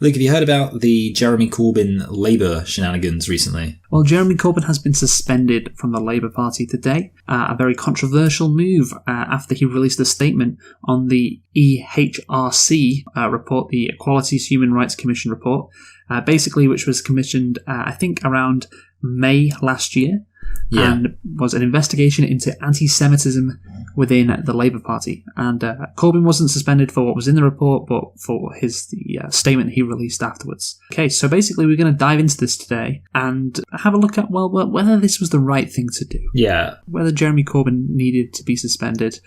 Luke, have you heard about the Jeremy Corbyn Labour shenanigans recently? Well, Jeremy Corbyn has been suspended from the Labour Party today, a very controversial move after he released a statement on the EHRC report, the Equalities Human Rights Commission report, basically which was commissioned, I think, around May last year. Yeah. And was an investigation into anti-Semitism within the Labour Party. And Corbyn wasn't suspended for what was in the report, but for the statement he released afterwards. Okay, so basically we're going to dive into this today and have a look at, well, whether this was the right thing to do. Yeah. Whether Jeremy Corbyn needed to be suspended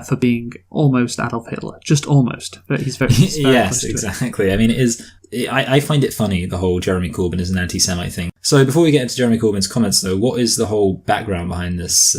for being almost Adolf Hitler. Just almost. But he's very yes, exactly. I mean, it is... I find it funny, the whole Jeremy Corbyn is an anti-Semite thing. So before we get into Jeremy Corbyn's comments, though, what is the whole background behind this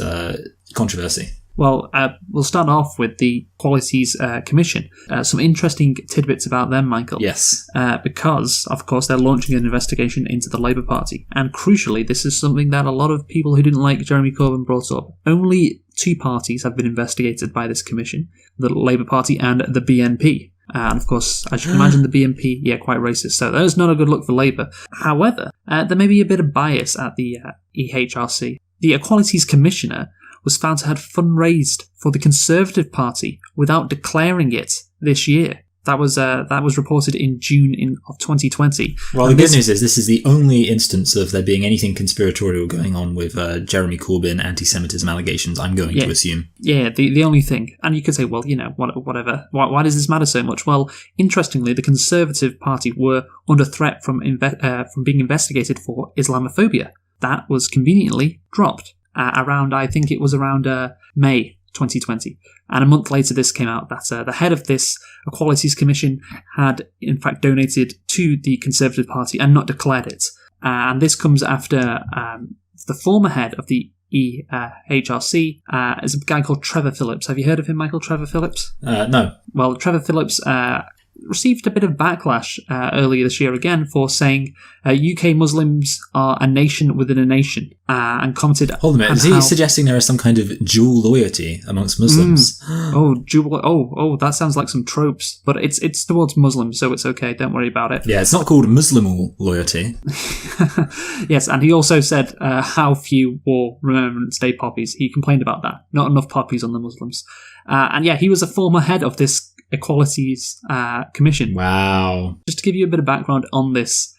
controversy? Well, we'll start off with the Equalities Commission. Some interesting tidbits about them, Michael. Yes. Because, of course, they're launching an investigation into the Labour Party. And crucially, this is something that a lot of people who didn't like Jeremy Corbyn brought up. Only 2 parties have been investigated by this commission, the Labour Party and the BNP. And of course, as you can imagine, the BNP, quite racist. So that is not a good look for Labour. However, there may be a bit of bias at the EHRC. The Equalities Commissioner was found to have fundraised for the Conservative Party without declaring it this year. That was reported in June of 2020. Well, the good news is this is the only instance of there being anything conspiratorial going on with Jeremy Corbyn anti-Semitism allegations, I'm going to assume. Yeah, the only thing. And you could say, well, whatever. Why does this matter so much? Well, interestingly, the Conservative Party were under threat from being investigated for Islamophobia. That was conveniently dropped around May 2020. And a month later, this came out that the head of this Equalities Commission had, in fact, donated to the Conservative Party and not declared it. And this comes after the former head of the EHRC is a guy called Trevor Phillips. Have you heard of him, Michael? Trevor Phillips? No. Well, Trevor Phillips received a bit of backlash earlier this year again for saying UK Muslims are a nation within a nation, and commented... Hold a minute, is he suggesting there is some kind of dual loyalty amongst Muslims? That sounds like some tropes, but it's towards Muslims, so it's okay, don't worry about it. Yeah, it's not called Muslim loyalty. Yes, and he also said how few wore Remembrance Day poppies. He complained about that. Not enough poppies on the Muslims. He was a former head of this Equalities Commission. Wow. Just to give you a bit of background on this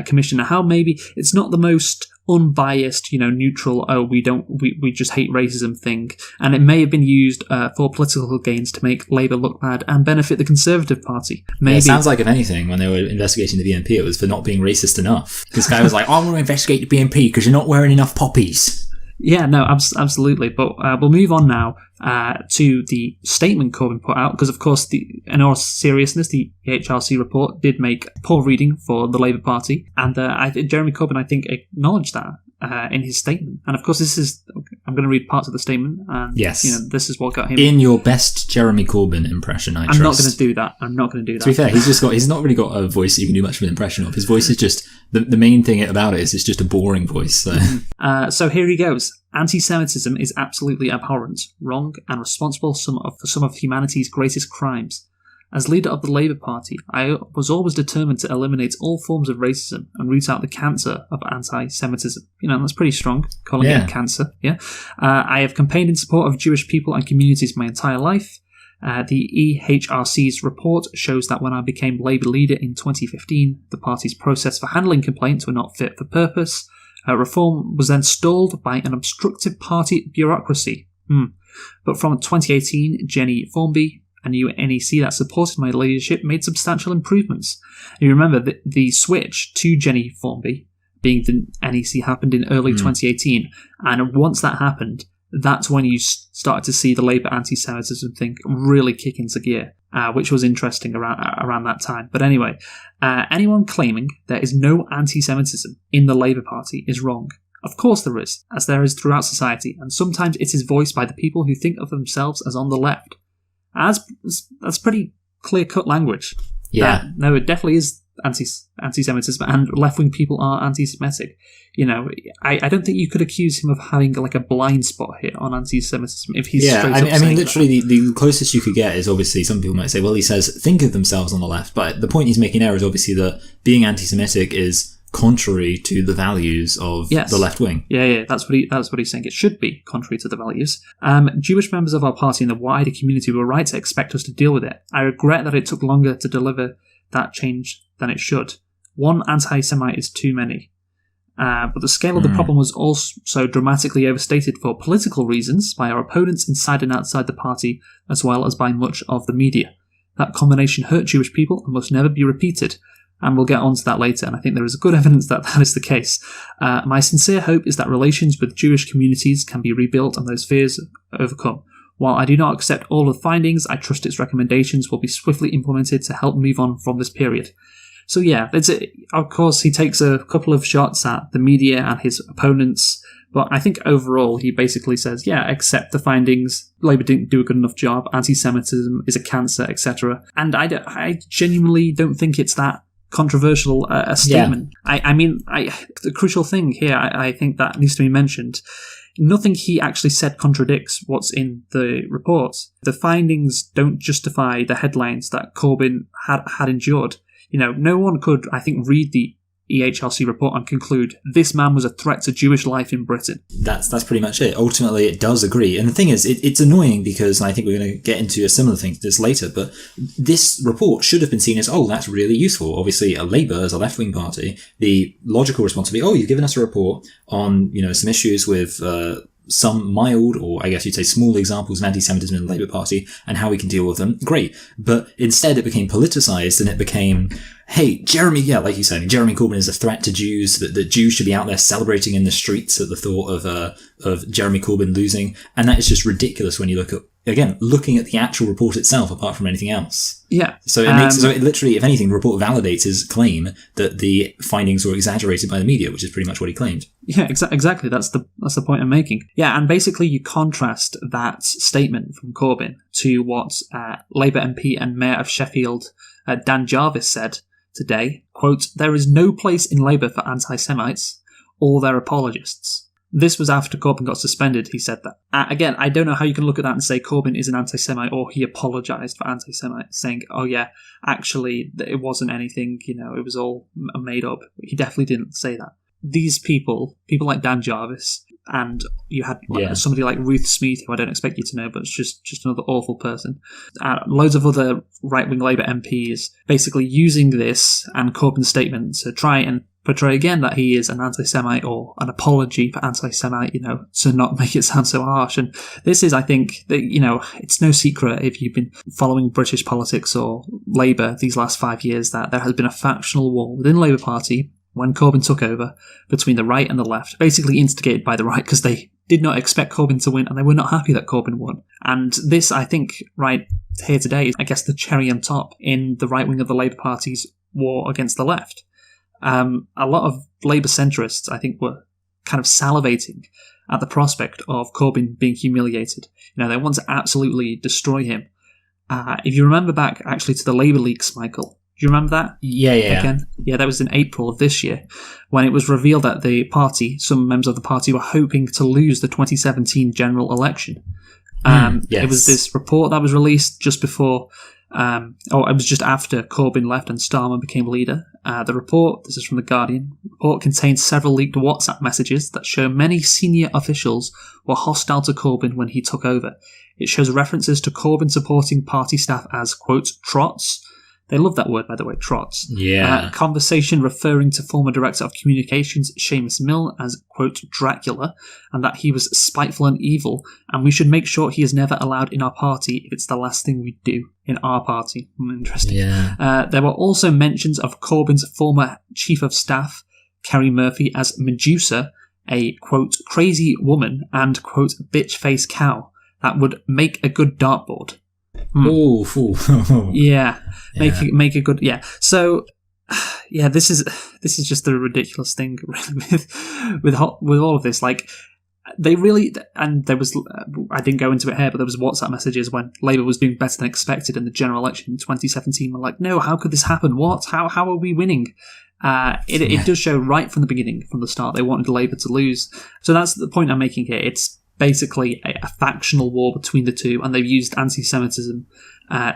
commission, how maybe it's not the most unbiased, neutral, we just hate racism thing, and it may have been used for political gains to make Labour look bad and benefit the Conservative Party. Maybe. Yeah, it sounds like, if anything, when they were investigating the BNP, it was for not being racist enough. This guy was like, I want to investigate the BNP because you're not wearing enough poppies. Yeah, no, absolutely. But we'll move on now to the statement Corbyn put out, because, of course, in all seriousness, the HRC report did make poor reading for the Labour Party, and Jeremy Corbyn, I think, acknowledged that in his statement. And, of course, I'm going to read parts of the statement, and yes. This is what got him... In your best Jeremy Corbyn impression, I trust. I'm not going to do that. To be fair, he's not really got a voice that you can do much of an impression of. His voice is just... The main thing about it is it's just a boring voice. So, so here he goes. Anti-Semitism is absolutely abhorrent, wrong, and responsible for some of humanity's greatest crimes. As leader of the Labour Party, I was always determined to eliminate all forms of racism and root out the cancer of anti-Semitism. That's pretty strong, calling it cancer. Yeah. I have campaigned in support of Jewish people and communities my entire life. The EHRC's report shows that when I became Labour leader in 2015, the party's process for handling complaints were not fit for purpose. Reform was then stalled by an obstructive party bureaucracy. But from 2018, Jenny Formby, a new NEC that supported my leadership, made substantial improvements. You remember the switch to Jenny Formby, being the NEC, happened in early 2018, and once that happened, that's when you started to see the Labour anti-Semitism thing really kick into gear, which was interesting around that time. But anyway, anyone claiming there is no anti-Semitism in the Labour Party is wrong. Of course there is, as there is throughout society, and sometimes it is voiced by the people who think of themselves as on the left. That's pretty clear-cut language. Yeah. No, it definitely is anti-Semitism, and left-wing people are anti-Semitic. I don't think you could accuse him of having like a blind spot here on anti-Semitism if he's straight up saying literally the closest you could get is obviously some people might say, well, he says think of themselves on the left, but the point he's making there is obviously that being anti-Semitic is contrary to the values of the left wing. Yeah, that's what he's saying. It should be contrary to the values. Jewish members of our party and the wider community were right to expect us to deal with it. I regret that it took longer to deliver that change than it should. One anti-Semite is too many. But the scale of the problem was also dramatically overstated for political reasons by our opponents inside and outside the party, as well as by much of the media. That combination hurt Jewish people and must never be repeated. And we'll get on to that later, and I think there is good evidence that that is the case. My sincere hope is that relations with Jewish communities can be rebuilt and those fears overcome. While I do not accept all of the findings, I trust its recommendations will be swiftly implemented to help move on from this period. So yeah, of course he takes a couple of shots at the media and his opponents, but I think overall he basically says, yeah, accept the findings, Labour didn't do a good enough job, anti-Semitism is a cancer, etc. And I genuinely don't think it's that controversial a statement. Yeah. The crucial thing here, I think that needs to be mentioned, nothing he actually said contradicts what's in the report. The findings don't justify the headlines that Corbyn had endured. No one could, I think, read the EHRC report and conclude this man was a threat to Jewish life in Britain. That's pretty much it. Ultimately, it does agree. And the thing is, it's annoying because I think we're going to get into a similar thing to this later, but this report should have been seen as, that's really useful. Obviously, Labour, as a left-wing party, the logical response would be, you've given us a report on, some issues with some mild, or I guess you'd say small examples of anti-Semitism in the Labour Party and how we can deal with them. Great. But instead it became politicised and it became, hey, like you said, Jeremy Corbyn is a threat to Jews, that Jews should be out there celebrating in the streets at the thought of Jeremy Corbyn losing. And that is just ridiculous when you looking at the actual report itself, apart from anything else. Yeah. So it literally, if anything, the report validates his claim that the findings were exaggerated by the media, which is pretty much what he claimed. Yeah, exactly. That's the point I'm making. Yeah, and basically you contrast that statement from Corbyn to what Labour MP and Mayor of Sheffield, Dan Jarvis, said today, quote, "There is no place in Labour for anti-Semites or their apologists." This was after Corbyn got suspended, he said that. Again, I don't know how you can look at that and say Corbyn is an anti-Semite or he apologised for anti-Semites, saying, actually, it wasn't anything, it was all made up. He definitely didn't say that. These people like Dan Jarvis, and you had somebody like Ruth Smeeth, who I don't expect you to know, but it's just another awful person. Loads of other right-wing Labour MPs basically using this and Corbyn's statement to try and portray again that he is an anti-Semite or an apology for anti-Semite, to not make it sound so harsh. And this is, I think, that it's no secret if you've been following British politics or Labour these last 5 years that there has been a factional war within the Labour Party when Corbyn took over between the right and the left, basically instigated by the right because they did not expect Corbyn to win and they were not happy that Corbyn won. And this, I think, right here today is, I guess, the cherry on top in the right wing of the Labour Party's war against the left. A lot of Labour centrists, I think, were kind of salivating at the prospect of Corbyn being humiliated. They want to absolutely destroy him. If you remember back, actually, to the Labour leaks, Michael, do you remember that? Yeah. Again? Yeah, that was in April of this year, when it was revealed that the party, some members of the party, were hoping to lose the 2017 general election. Yes. It was this report that was released just before... it was just after Corbyn left and Starmer became leader. The report, this is from The Guardian, report contains several leaked WhatsApp messages that show many senior officials were hostile to Corbyn when he took over. It shows references to Corbyn supporting party staff as, quote, trots. They love that word, by the way, trots. Yeah. Conversation referring to former Director of Communications, Seamus Mill, as, quote, Dracula, and that he was spiteful and evil, and we should make sure he is never allowed in our party if it's the last thing we do in our party. Interesting. Yeah. There were also mentions of Corbyn's former Chief of Staff, Kerry Murphy, as Medusa, a, quote, crazy woman, and, quote, bitch-face cow that would make a good dartboard. Yeah. Make a good, So, this is just the ridiculous thing really with all of this. Like, They really, and there was, I didn't go into it here, but there was WhatsApp messages when Labour was doing better than expected in the general election in 2017. We're like, no, how could this happen? What? How are we winning? It does show right from the beginning, from the start, they wanted Labour to lose. So that's the point I'm making here. It's basically a factional war between the two, and they've used anti-Semitism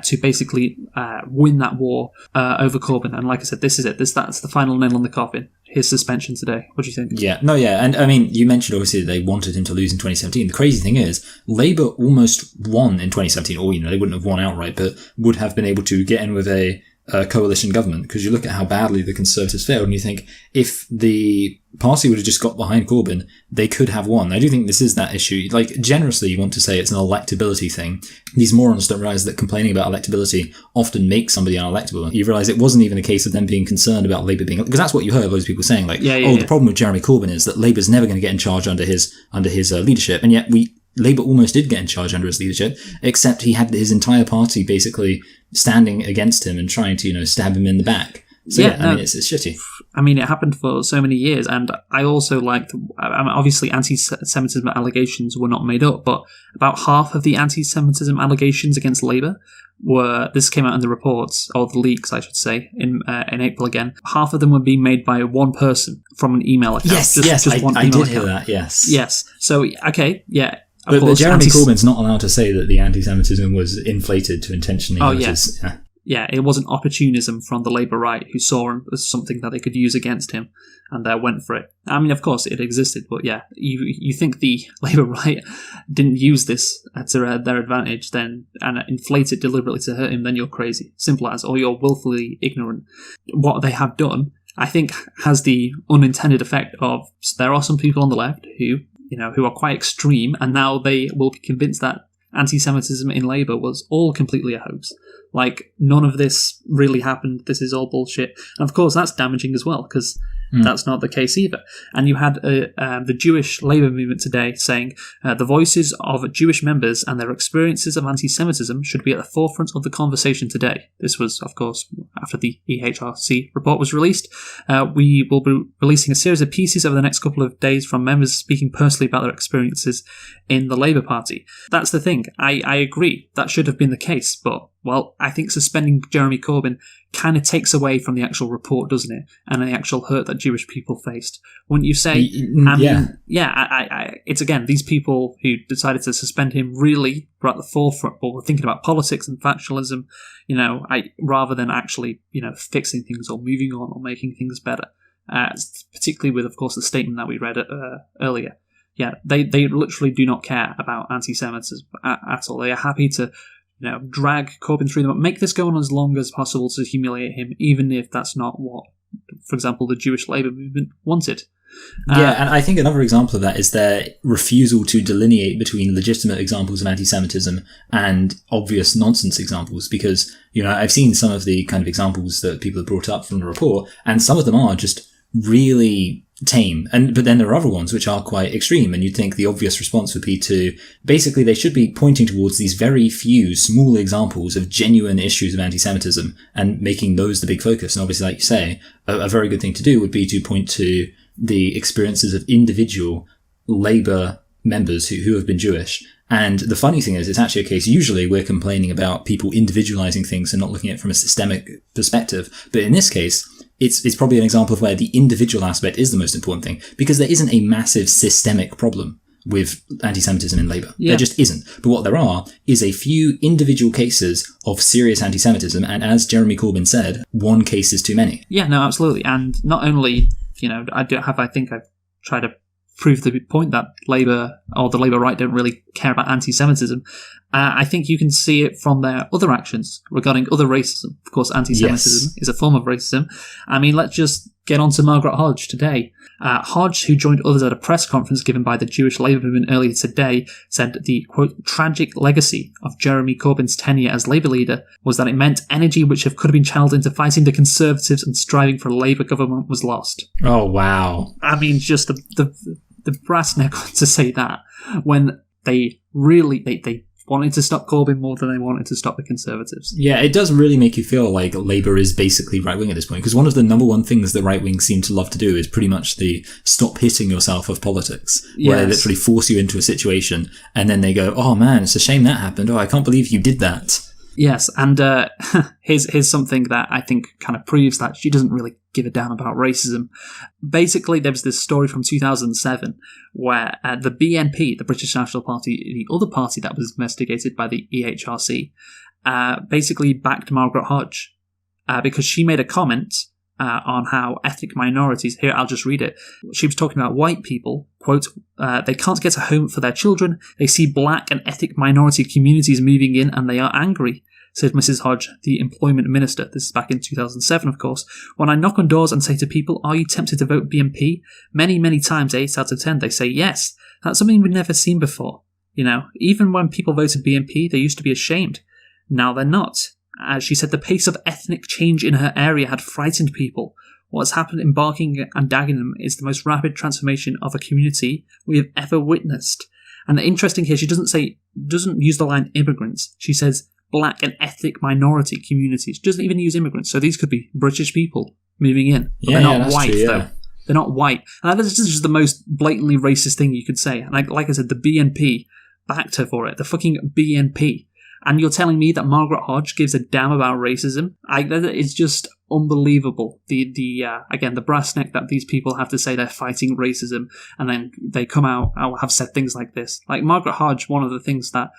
to basically win that war over Corbyn. And like I said, this is it. That's the final nail on the coffin. His suspension today. What do you think? Yeah, and I mean, you mentioned obviously that they wanted him to lose in 2017. The crazy thing is, Labour almost won in 2017, or they wouldn't have won outright, but would have been able to get in with a coalition government, because you look at how badly the Conservatives failed and you think if the party would have just got behind Corbyn, they could have won. I do think this is that issue. Like, generously, you want to say it's an electability thing. These morons don't realise that complaining about electability often makes somebody unelectable. You realise it wasn't even a case of them being concerned about Labour being... Because that's what you heard loads of people saying, like, the problem with Jeremy Corbyn is that Labour's never going to get in charge under his leadership, and yet Labour almost did get in charge under his leadership, except he had his entire party basically standing against him and trying to, stab him in the back. So I mean, it's shitty. I mean, it happened for so many years, and I also liked, obviously anti-Semitism allegations were not made up, but about half of the anti-Semitism allegations against Labour this came out in the reports, or the leaks, I should say, in April again. Half of them were being made by one person from an email account. Yes, I did hear that, yes. Yes, so, okay, yeah. But Jeremy Corbyn's not allowed to say that the anti-Semitism was inflated to intentionally notice. Yeah, it wasn't opportunism from the Labour right, who saw him as something that they could use against him, and went for it. I mean, of course, it existed, but yeah, you think the Labour right didn't use this to their advantage, and inflate it deliberately to hurt him, then you're crazy. Simple as, or you're willfully ignorant. What they have done, I think, has the unintended effect of there are some people on the left who are quite extreme, and now they will be convinced that anti-Semitism in Labour was all completely a hoax. Like, none of this really happened, this is all bullshit. And of course, that's damaging as well, because that's not the case either. And you had the Jewish Labour movement today saying the voices of Jewish members and their experiences of anti-Semitism should be at the forefront of the conversation today. This was, of course, after the EHRC report was released. We will be releasing a series of pieces over the next couple of days from members speaking personally about their experiences in the Labour Party. That's the thing. I agree. That should have been the case, but well, I think suspending Jeremy Corbyn kind of takes away from the actual report, doesn't it? And the actual hurt that Jewish people faced. Wouldn't you say? It's again, these people who decided to suspend him really were at the forefront, or were thinking about politics and factionalism, rather than actually, fixing things or moving on or making things better. Particularly with, of course, the statement that we read earlier. Yeah, they literally do not care about anti-Semitism at all. They are happy to drag Corbyn through them, make this go on as long as possible to humiliate him, even if that's not what, for example, the Jewish Labour movement wanted. And I think another example of that is their refusal to delineate between legitimate examples of anti-Semitism and obvious nonsense examples, because, I've seen some of the kind of examples that people have brought up from the report, and some of them are just really tame, but then there are other ones which are quite extreme, and you'd think the obvious response would be to basically they should be pointing towards these very few small examples of genuine issues of anti-Semitism and making those the big focus. And obviously, like you say, a very good thing to do would be to point to the experiences of individual Labour members who have been Jewish. And the funny thing is, it's actually a case, usually we're complaining about people individualizing things and not looking at it from a systemic perspective. But in this case, it's probably an example of where the individual aspect is the most important thing, because there isn't a massive systemic problem with anti-Semitism in Labour. Yeah. There just isn't. But what there are is a few individual cases of serious anti-Semitism, and as Jeremy Corbyn said, one case is too many. Yeah, no, absolutely. And not only, I think I've tried to prove the point that Labour, or the Labour right, don't really care about anti-Semitism. I think you can see it from their other actions regarding other racism. Of course, anti-Semitism is a form of racism. I mean, let's just get on to Margaret Hodge today. Hodge, who joined others at a press conference given by the Jewish Labour movement earlier today, said the, quote, tragic legacy of Jeremy Corbyn's tenure as Labour leader was that it meant energy which could have been channeled into fighting the Conservatives and striving for a Labour government was lost. Oh, wow. I mean, just the brass neck to say that when they really, they wanted to stop Corbyn more than they wanted to stop the Conservatives. Yeah, it does really make you feel like Labour is basically right-wing at this point, because one of the number one things the right-wing seem to love to do is pretty much the stop hitting yourself of politics, where they literally force you into a situation, and then they go, oh man, it's a shame that happened, oh, I can't believe you did that. Yes, and here's something that I think kind of proves that she doesn't really give a damn about racism. Basically, there was this story from 2007 where the BNP, the British National Party, the other party that was investigated by the EHRC, basically backed Margaret Hodge because she made a comment on how ethnic minorities, here I'll just read it, she was talking about white people, quote, they can't get a home for their children, they see black and ethnic minority communities moving in and they are angry, said Mrs. Hodge, the employment minister. This is back in 2007, of course. When I knock on doors and say to people, are you tempted to vote BNP? Many, many times, 8 out of 10, they say yes. That's something we've never seen before. You know, even when people voted BNP, they used to be ashamed. Now they're not. As she said, the pace of ethnic change in her area had frightened people. What's happened in Barking and Dagenham is the most rapid transformation of a community we have ever witnessed. And the interesting here, she doesn't use the line immigrants. She says black and ethnic minority communities. She doesn't even use immigrants. So these could be British people moving in. But they're not white, true, though. They're not white. And this is just the most blatantly racist thing you could say. And like I said, the BNP backed her for it. The fucking BNP. And you're telling me that Margaret Hodge gives a damn about racism? It's just unbelievable. Again, the brass neck that these people have to say they're fighting racism, and then they come out and have said things like this. Like Margaret Hodge, one of the things that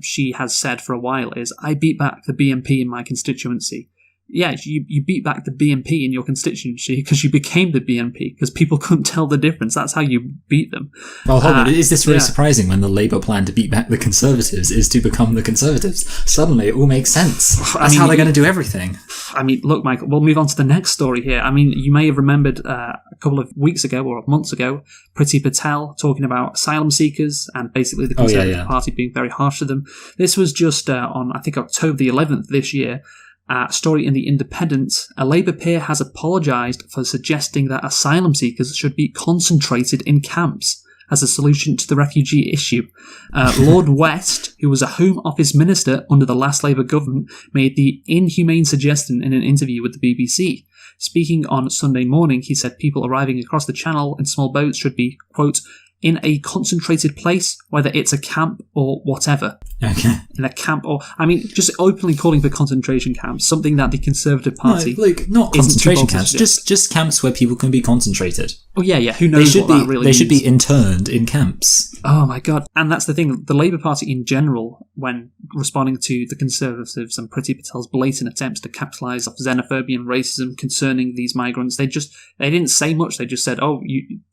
she has said for a while is, I beat back the BNP in my constituency. Yeah, you beat back the BNP in your constituency because you became the BNP, because people couldn't tell the difference. That's how you beat them. Well, hold on. Is this really surprising when the Labour plan to beat back the Conservatives is to become the Conservatives? Suddenly it all makes sense. That's how they're going to do everything. I mean, look, Michael, we'll move on to the next story here. I mean, you may have remembered a couple of weeks ago or months ago, Priti Patel talking about asylum seekers and basically the Conservative Party being very harsh to them. This was just on, I think, October the 11th this year. Story in The Independent, a Labour peer has apologised for suggesting that asylum seekers should be concentrated in camps as a solution to the refugee issue. Lord West, who was a Home Office minister under the last Labour government, made the inhumane suggestion in an interview with the BBC. Speaking on Sunday morning, he said people arriving across the channel in small boats should be, quote, in a concentrated place, whether it's a camp or whatever. Okay. In a camp or... I mean, just openly calling for concentration camps, something that the Conservative Party... No, like, not concentration camps, just camps where people can be concentrated. Oh, yeah, who knows what that really They means. should be interned in camps. Oh, my God. And that's the thing. The Labour Party in general, when responding to the Conservatives and Priti Patel's blatant attempts to capitalise off xenophobia and racism concerning these migrants, they didn't say much. They just said,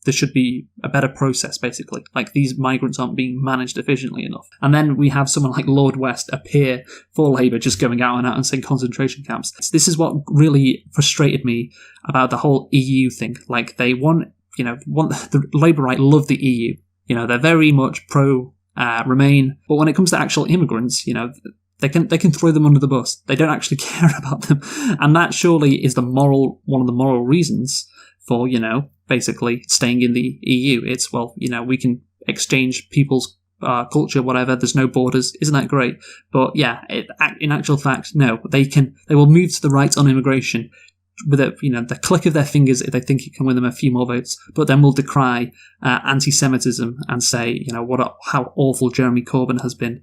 there should be a better process, basically. Like, these migrants aren't being managed efficiently enough. And then we have someone like Lord West, a peer for Labour, just going out and saying concentration camps. This is what really frustrated me about the whole EU thing. Like, they want the Labour right love the EU. You know, they're very much pro Remain, but when it comes to actual immigrants, you know, they can throw them under the bus. They don't actually care about them, and that surely is one of the moral reasons for, you know, basically staying in the EU. It's, well, you know, we can exchange people's culture, whatever. There's no borders. Isn't that great? But yeah, in actual fact, no. They will move to the right on immigration with the click of their fingers if they think it can win them a few more votes. But then we'll decry anti-Semitism and say, you know, how awful Jeremy Corbyn has been.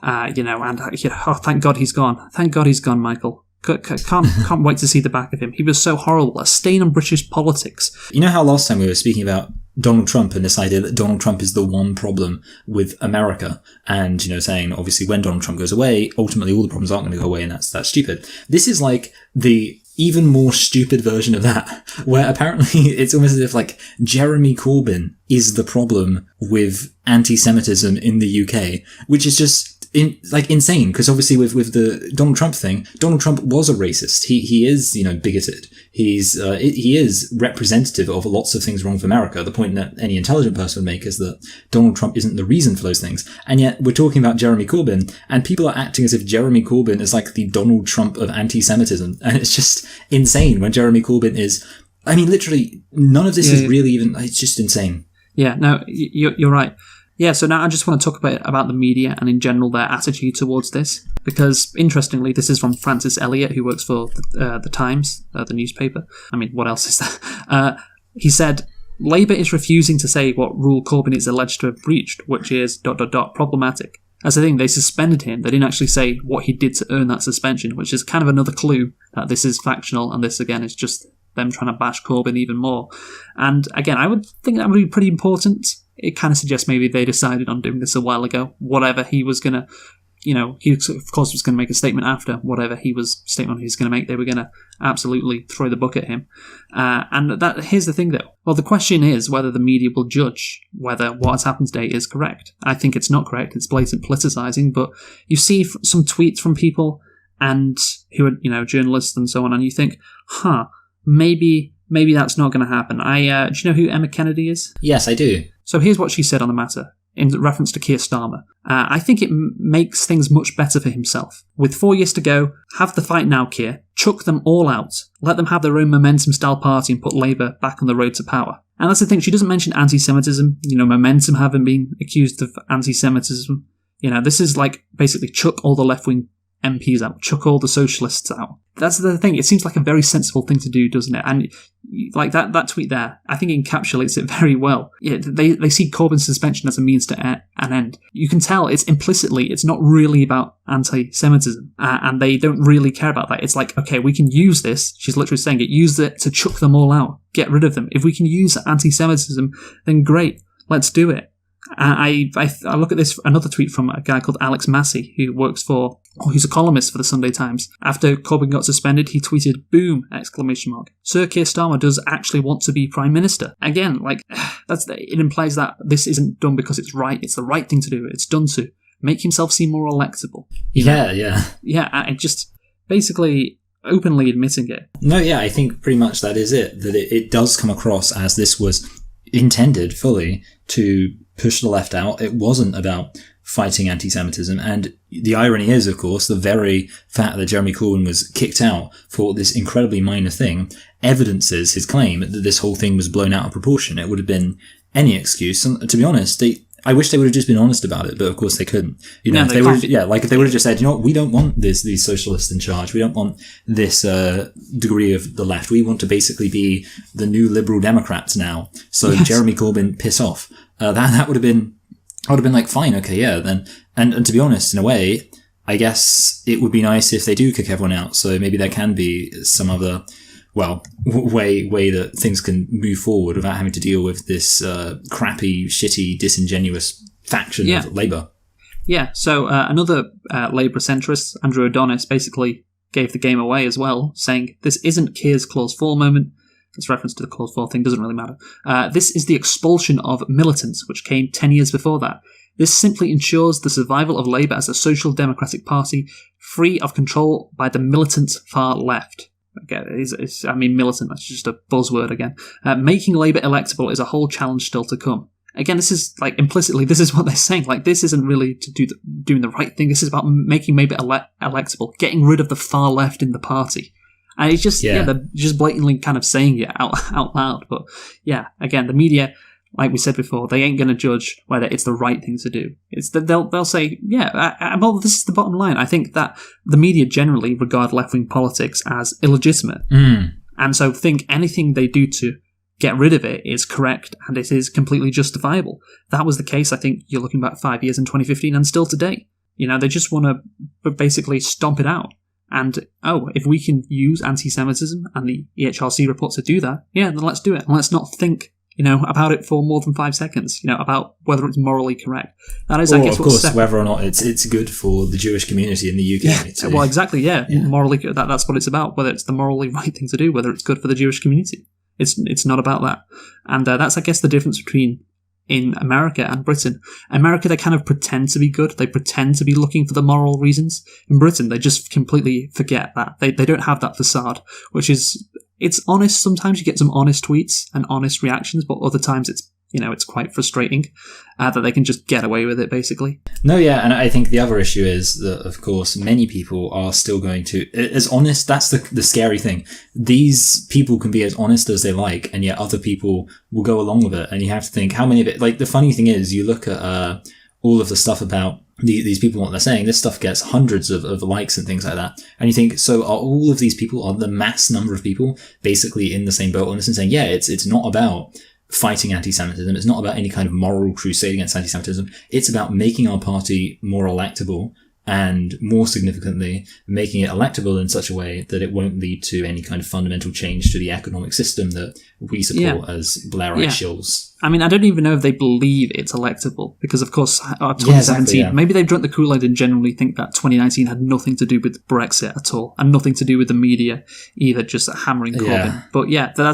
Thank God he's gone. Thank God he's gone, Michael. Can't wait to see the back of him. He was so horrible, a stain on British politics. You know how last time we were speaking about Donald Trump and this idea that Donald Trump is the one problem with America, and, you know, saying obviously when Donald Trump goes away, ultimately all the problems aren't going to go away, and that's stupid. This is like the even more stupid version of that, where apparently it's almost as if like Jeremy Corbyn is the problem with anti-Semitism in the UK, which is just insane, because obviously with the Donald Trump thing, Donald Trump was a racist. He is, you know, bigoted. He is representative of lots of things wrong with America. The point that any intelligent person would make is that Donald Trump isn't the reason for those things. And yet we're talking about Jeremy Corbyn, and people are acting as if Jeremy Corbyn is like the Donald Trump of anti-Semitism. And it's just insane when Jeremy Corbyn is, I mean, literally none of this is really even, it's just insane. Yeah, no, you're right. Yeah, so now I just want to talk about the media and in general their attitude towards this. Because, interestingly, this is from Francis Elliott, who works for the Times, the newspaper. I mean, what else is that? He said, Labour is refusing to say what rule Corbyn is alleged to have breached, which is ... problematic. That's the thing, they suspended him. They didn't actually say what he did to earn that suspension, which is kind of another clue that this is factional, and this, again, is just them trying to bash Corbyn even more. And, again, I would think that would be pretty important. It kind of suggests maybe they decided on doing this a while ago. Whatever he was going to, he of course was going to make a statement after whatever he was going to make. They were going to absolutely throw the book at him. And here's the thing, though. Well, the question is whether the media will judge whether what has happened today is correct. I think it's not correct. It's blatant politicizing. But you see some tweets from people and who are, journalists and so on, and you think, maybe that's not going to happen. Do you know who Emma Kennedy is? Yes, I do. So here's what she said on the matter, in reference to Keir Starmer. I think it makes things much better for himself. With 4 years to go, have the fight now, Keir. Chuck them all out. Let them have their own momentum-style party and put Labour back on the road to power. And that's the thing, she doesn't mention anti-Semitism. Momentum having been accused of anti-Semitism. This is like basically chuck all the left-wing MPs out, chuck all the socialists out. That's the thing. It seems like a very sensible thing to do, doesn't it? And like that tweet there, I think it encapsulates it very well. Yeah, they see Corbyn's suspension as a means to an end. You can tell it's not really about anti-Semitism, and they don't really care about that. It's like, okay, we can use this. She's literally saying it. Use it to chuck them all out, get rid of them. If we can use anti-Semitism, then great, let's do it. I look at this, another tweet from a guy called Alex Massey, who's a columnist for the Sunday Times. After Corbyn got suspended, he tweeted, "Boom!" ! Sir Keir Starmer does actually want to be Prime Minister. Again, it implies that this isn't done because it's right. It's the right thing to do. It's done to make himself seem more electable. Yeah. Yeah, and just basically openly admitting it. No, yeah, I think pretty much that is it. That it does come across as this was intended fully to push the left out. It wasn't about fighting anti-Semitism. And the irony is, of course, the very fact that Jeremy Corbyn was kicked out for this incredibly minor thing evidences his claim that this whole thing was blown out of proportion. It would have been any excuse. And to be honest, I wish they would have just been honest about it, but of course they couldn't. If they would have just said, we don't want these socialists in charge. We don't want this degree of the left. We want to basically be the new Liberal Democrats now. So yes. Jeremy Corbyn, piss off. That would have been, I would have been like, fine, okay, yeah, then. And to be honest, in a way, I guess it would be nice if they do kick everyone out. So maybe there can be some other, way that things can move forward without having to deal with this crappy, shitty, disingenuous faction of Labour. Yeah, so another Labour centrist, Andrew Adonis, basically gave the game away as well, saying, this isn't Keir's Clause 4 moment. This reference to the Clause 4 thing doesn't really matter. This is the expulsion of militants, which came 10 years before that. This simply ensures the survival of Labour as a social democratic party, free of control by the militant far left. Again, militant, that's just a buzzword again. Making Labour electable is a whole challenge still to come. Again, this is, implicitly, this is what they're saying. This isn't really to doing the right thing. This is about making Labour electable, getting rid of the far left in the party. And it's just, they're just blatantly kind of saying it out loud. But yeah, again, the media, like we said before, they ain't going to judge whether it's the right thing to do. They'll say, well, this is the bottom line. I think that the media generally regard left-wing politics as illegitimate. And so think anything they do to get rid of it is correct and it is completely justifiable. That was the case, I think, you're looking back 5 years in 2015 and still today. They just want to basically stomp it out. And, if we can use anti-Semitism and the EHRC report to do that, then let's do it. And let's not think, about it for more than 5 seconds, about whether it's morally correct. That is, I guess, of course, whether or not it's good for the Jewish community in the UK. Yeah, well, exactly, yeah. Morally, that's what it's about, whether it's the morally right thing to do, whether it's good for the Jewish community. It's not about that. And that's, I guess, the difference between in America and Britain. America, they kind of pretend to be good. They pretend to be looking for the moral reasons. In Britain, they just completely forget that. They don't have that facade, which is, it's honest. Sometimes you get some honest tweets and honest reactions, but other times it's it's quite frustrating that they can just get away with it, basically. No, yeah, and I think the other issue is that, of course, many people are still going to, as honest, that's the scary thing. These people can be as honest as they like, and yet other people will go along with it, and you have to think, how many of it, like, the funny thing is, you look at all of the stuff about these people, what they're saying, this stuff gets hundreds of likes and things like that. And you think, so are all of these people, are the mass number of people basically in the same boat on this and saying, yeah, it's not about fighting anti-Semitism, it's not about any kind of moral crusade against anti-Semitism, it's about making our party more electable, and more significantly, making it electable in such a way that it won't lead to any kind of fundamental change to the economic system that we support as Blairite shills. I mean, I don't even know if they believe it's electable, because, of course, 2017, maybe they've drunk the Kool-Aid and generally think that 2019 had nothing to do with Brexit at all, and nothing to do with the media either, just hammering Corbyn. But yeah, I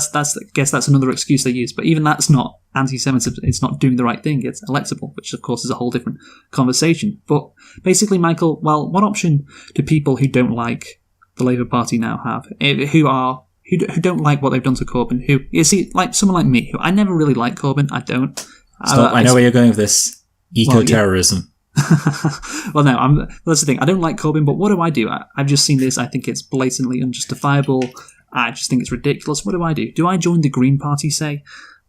guess that's another excuse they use. But even that's not anti-Semitism, it's not doing the right thing, it's electable, which, of course, is a whole different conversation. But basically, Michael, well, what option do people who don't like the Labour Party now have, who don't like what they've done to Corbyn, who, you see, like someone like me, who I never really like Corbyn, I don't. Stop, I know where you're going with this. Eco-terrorism. Well, no, that's the thing. I don't like Corbyn, but what do? I've just seen this. I think it's blatantly unjustifiable. I just think it's ridiculous. What do? Do I join the Green Party, say?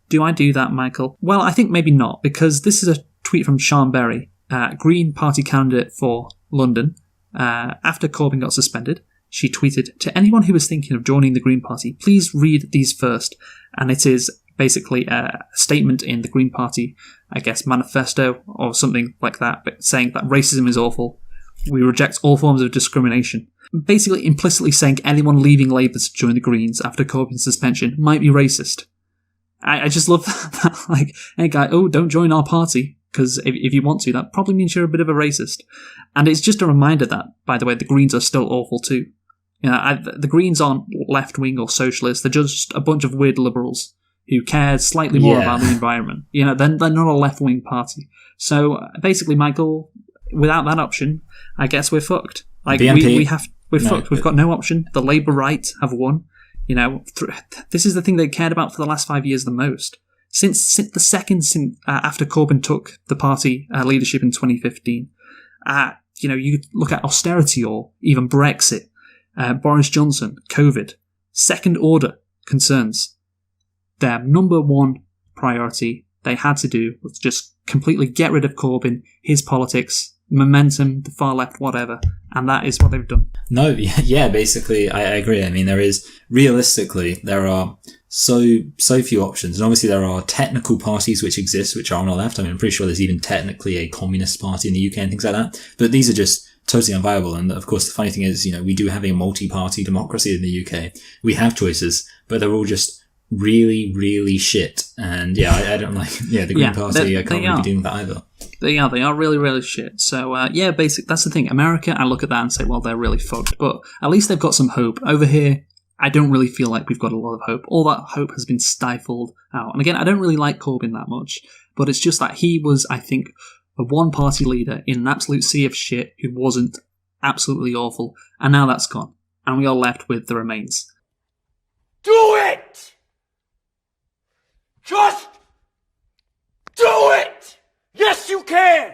Do I do that, Michael? Well, I think maybe not, because this is a tweet from Sian Berry, Green Party candidate for London, after Corbyn got suspended. She tweeted, "To anyone who is thinking of joining the Green Party, please read these first." And it is basically a statement in the Green Party, I guess, manifesto or something like that, but saying that racism is awful. We reject all forms of discrimination. Basically implicitly saying anyone leaving Labour to join the Greens after Corbyn's suspension might be racist. I just love that. Like, hey guy, don't join our party, because if you want to, that probably means you're a bit of a racist. And it's just a reminder that, by the way, the Greens are still awful too. The Greens aren't left-wing or socialist, they're just a bunch of weird liberals who care slightly more about the environment. They're not a left-wing party. So basically, Michael, without that option, I guess we're fucked. Like, we're fucked. We've got no option. The Labour right have won. This is the thing they cared about for the last 5 years the most. Since after Corbyn took the party leadership in 2015, you look at austerity or even Brexit, Boris Johnson, COVID, second order concerns. Their number one priority they had to do was just completely get rid of Corbyn, his politics, momentum, the far left, whatever, and that is what they've done. No, yeah, basically, I agree. I mean, there are so few options, and obviously there are technical parties which exist, which are on the left. I mean, I'm pretty sure there's even technically a communist party in the UK and things like that, but these are just totally unviable. And of course, the funny thing is, we do have a multi-party democracy in the UK. We have choices, but they're all just really, really shit. And I don't like, the Green Party, I can't really be doing that either. They are really, really shit. So, that's the thing. America, I look at that and say, well, they're really fucked. But at least they've got some hope. Over here, I don't really feel like we've got a lot of hope. All that hope has been stifled out. And again, I don't really like Corbyn that much. But it's just that he was, I think, a one-party leader in an absolute sea of shit who wasn't absolutely awful. And now that's gone. And we are left with the remains. Do it! Just do it! Yes, you can!